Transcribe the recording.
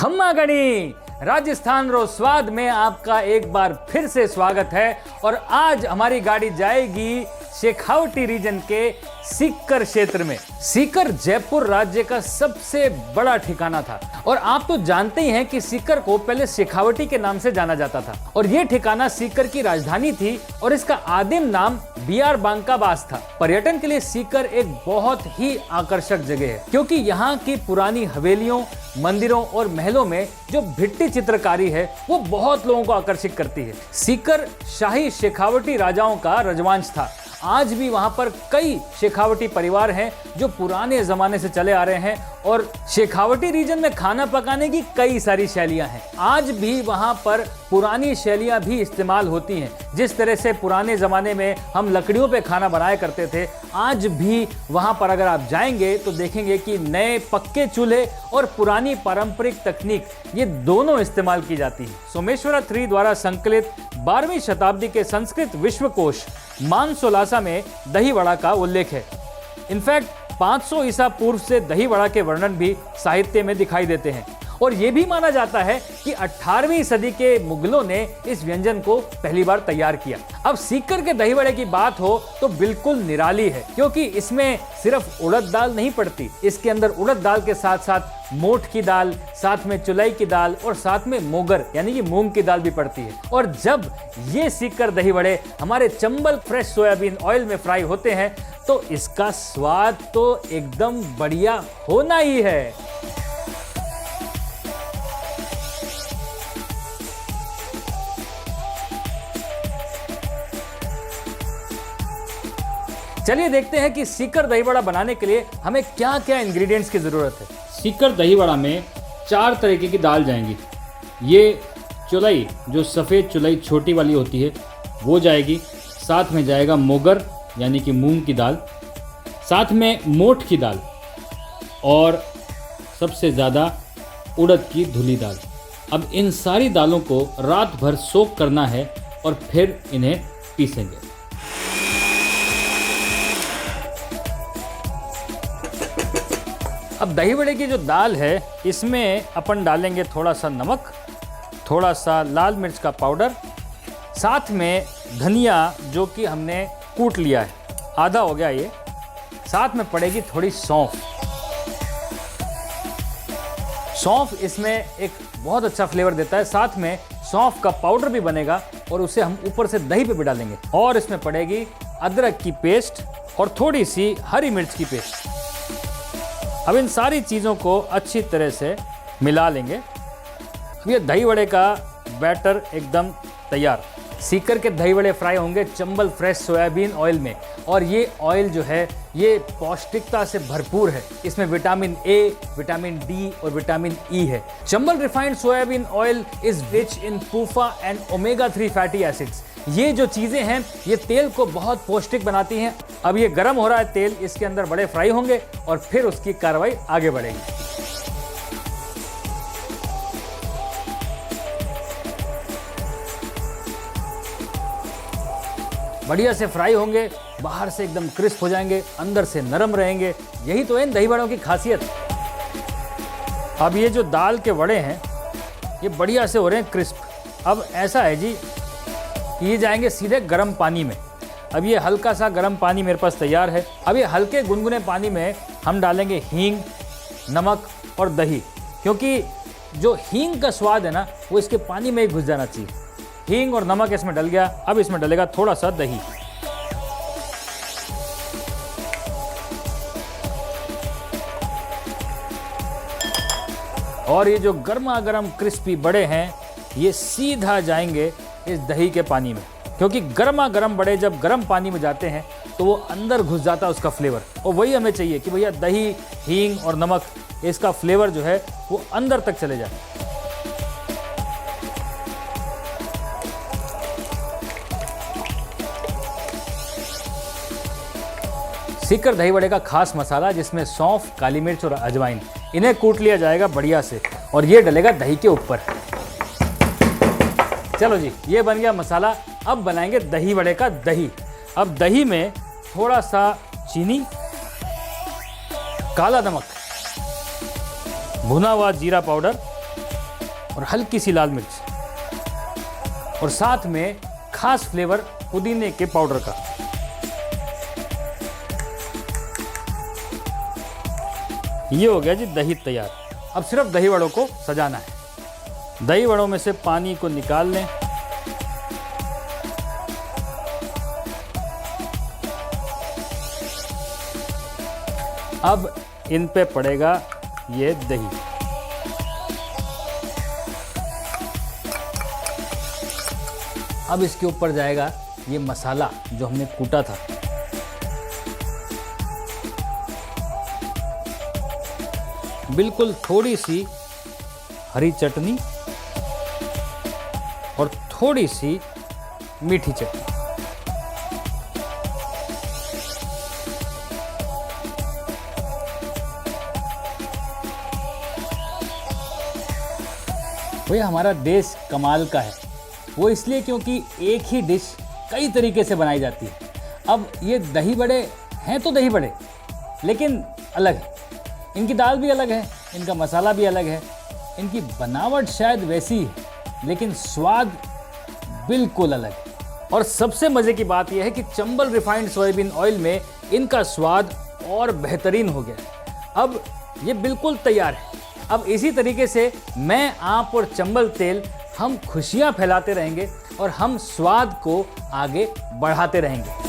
खम्मागणी राजस्थान रो स्वाद में आपका एक बार फिर से स्वागत है। और आज हमारी गाड़ी जाएगी शेखावटी रीजन के सीकर क्षेत्र में। सीकर जयपुर राज्य का सबसे बड़ा ठिकाना था और आप तो जानते ही हैं कि सीकर को पहले शेखावटी के नाम से जाना जाता था और ये ठिकाना सीकर की राजधानी थी और इसका आदिम नाम बिहार बांकाबास था। पर्यटन के लिए सीकर एक बहुत ही आकर्षक जगह है क्योंकि यहाँ की पुरानी हवेलियों, मंदिरों और महलों में जो भित्ति चित्रकारी है वो बहुत लोगों को आकर्षित करती है। सीकर शाही शेखावटी राजाओं का रजवांश था। आज भी वहां पर कई शेखावटी परिवार हैं जो पुराने जमाने से चले आ रहे हैं और शेखावटी रीजन में खाना पकाने की कई सारी शैलियां हैं। आज भी वहां पर पुरानी शैलियां भी इस्तेमाल होती हैं। जिस तरह से पुराने जमाने में हम लकड़ियों पे खाना बनाया करते थे, आज भी वहां पर अगर आप जाएंगे तो देखेंगे कि नए पक्के चूल्हे और पुरानी पारंपरिक तकनीक ये दोनों इस्तेमाल की जाती है। सोमेश्वरा 3 द्वारा संकलित 12वीं शताब्दी के संस्कृत विश्वकोश मानसोलासा में दही वड़ा का उल्लेख है। इनफैक्ट 500 ईसा पूर्व से दही वड़ा के वर्णन भी साहित्य में दिखाई देते हैं और यह भी माना जाता है कि 18वीं सदी के मुगलों ने इस व्यंजन को पहली बार तैयार किया। अब सीकर के दही वड़े की बात हो तो बिल्कुल निराली है क्योंकि इसमें सिर्फ उड़द दाल नहीं पड़ती, इसके अंदर उड़द दाल के साथ साथ मोठ की दाल, साथ में चुलाई की दाल और साथ में मोगर यानी कि मूंग की दाल भी पड़ती है। और जब ये सीकर दही वड़े हमारे चंबल फ्रेश सोयाबीन ऑयल में फ्राई होते हैं तो इसका स्वाद तो एकदम बढ़िया होना ही है। चलिए देखते हैं कि सीकर दही वड़ा बनाने के लिए हमें क्या क्या इंग्रेडिएंट्स की जरूरत है। सीकर दही वड़ा में 4 तरीके की दाल जाएंगी। ये चुलाई, जो सफ़ेद चुलाई छोटी वाली होती है वो जाएगी, साथ में जाएगा मोगर यानी कि मूंग की दाल, साथ में मोठ की दाल और सबसे ज़्यादा उड़द की धुली दाल। अब इन सारी दालों को रात भर सोक करना है और फिर इन्हें पीसेंगे। अब दही वड़े की जो दाल है इसमें अपन डालेंगे थोड़ा सा नमक, थोड़ा सा लाल मिर्च का पाउडर, साथ में धनिया जो कि हमने कूट लिया है, आधा हो गया ये, साथ में पड़ेगी थोड़ी सौंफ। सौंफ इसमें एक बहुत अच्छा फ्लेवर देता है। साथ में सौंफ का पाउडर भी बनेगा और उसे हम ऊपर से दही पे भी डालेंगे। और इसमें पड़ेगी अदरक की पेस्ट और थोड़ी सी हरी मिर्च की पेस्ट। अब इन सारी चीज़ों को अच्छी तरह से मिला लेंगे। अब ये दही वड़े का बैटर एकदम तैयार। सीकर के दही वड़े फ्राई होंगे चंबल फ्रेश सोयाबीन ऑयल में और ये ऑयल जो है ये पौष्टिकता से भरपूर है। इसमें विटामिन ए, विटामिन डी और विटामिन ई है। Chambal refined soybean oil is rich in पूफा and omega 3 fatty acids. ये जो चीज़ें हैं ये तेल को बहुत पौष्टिक बनाती हैं। अब ये गर्म हो रहा है तेल, इसके अंदर बड़े फ्राई होंगे और फिर उसकी कार्रवाई आगे बढ़ेगी। बढ़िया से फ्राई होंगे, बाहर से एकदम क्रिस्प हो जाएंगे, अंदर से नरम रहेंगे। यही तो है इन दही वड़ों की खासियत। अब ये जो दाल के वड़े हैं ये बढ़िया से हो रहे हैं क्रिस्प। अब ऐसा है जी कि ये जाएंगे सीधे गर्म पानी में। अब ये हल्का सा गर्म पानी मेरे पास तैयार है। अब ये हल्के गुनगुने पानी में हम डालेंगे हींग, नमक और दही, क्योंकि जो हींग का स्वाद है ना वो इसके पानी में ही घुस जाना चाहिए। हींग और नमक इसमें डल गया। अब इसमें डलेगा थोड़ा सा दही। और ये जो गर्मा गर्म क्रिस्पी बड़े हैं ये सीधा जाएंगे इस दही के पानी में, क्योंकि गर्मा गर्म बड़े जब गर्म पानी में जाते हैं तो वो अंदर घुस जाता है उसका फ्लेवर। और वही हमें चाहिए कि भैया दही, हींग और नमक इसका फ्लेवर जो है वो अंदर तक चले जाए। सीकर दही वड़े का खास मसाला जिसमें सौंफ, काली मिर्च और अजवाइन, इन्हें कूट लिया जाएगा बढ़िया से और ये डलेगा दही के ऊपर। चलो जी, ये बन गया मसाला। अब बनाएंगे दही वड़े का दही। अब दही में थोड़ा सा चीनी, काला नमक, भुना हुआ जीरा पाउडर, और हल्की सी लाल मिर्च और साथ में खास फ्लेवर पुदीने के पाउडर का। ये हो गया जी दही तैयार। अब सिर्फ दही वड़ों को सजाना है। दही वड़ों में से पानी को निकाल लें। अब इन पे पड़ेगा ये दही। अब इसके ऊपर जाएगा ये मसाला जो हमने कूटा था। बिल्कुल थोड़ी सी हरी चटनी और थोड़ी सी मीठी चटनी। भैया हमारा देश कमाल का है, वो इसलिए क्योंकि एक ही डिश कई तरीके से बनाई जाती है। अब ये दही बड़े हैं तो दही बड़े, लेकिन अलग है। इनकी दाल भी अलग है, इनका मसाला भी अलग है, इनकी बनावट शायद वैसी है, लेकिन स्वाद बिल्कुल अलग है। और सबसे मज़े की बात यह है कि चंबल रिफाइंड सोयाबीन ऑयल में इनका स्वाद और बेहतरीन हो गया है। अब ये बिल्कुल तैयार है। अब इसी तरीके से मैं, आप और चंबल तेल हम खुशियाँ फैलाते रहेंगे और हम स्वाद को आगे बढ़ाते रहेंगे।